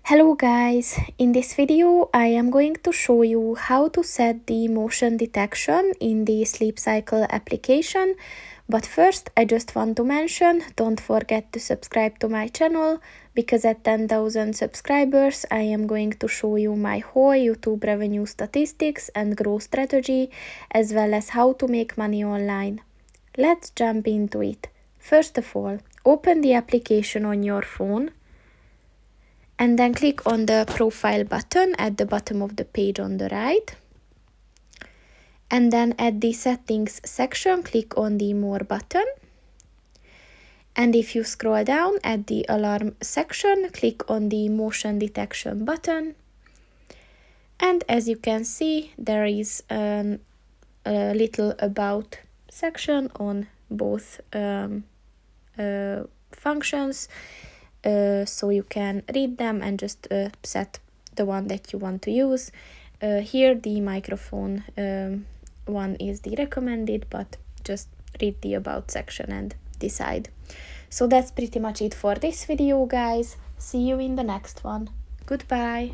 Hello guys, in this video I am going to show you how to set the motion detection in the Sleep Cycle application. But first I just want to mention, don't forget to subscribe to my channel, because at 10,000 subscribers I am going to show you my whole YouTube revenue statistics and growth strategy, as well as how to make money online. Let's jump into it. First of all, open the application on your phone and then click on the profile button at the bottom of the page on the right. And then at the settings section, click on the more button. And if you scroll down at the alarm section, click on the motion detection button. And as you can see, there is a little about section on both functions. So you can read them and just set the one that you want to use. Here the microphone one is the recommended, but just read the about section and decide. So that's pretty much it for this video, guys. See you in the next one. Goodbye.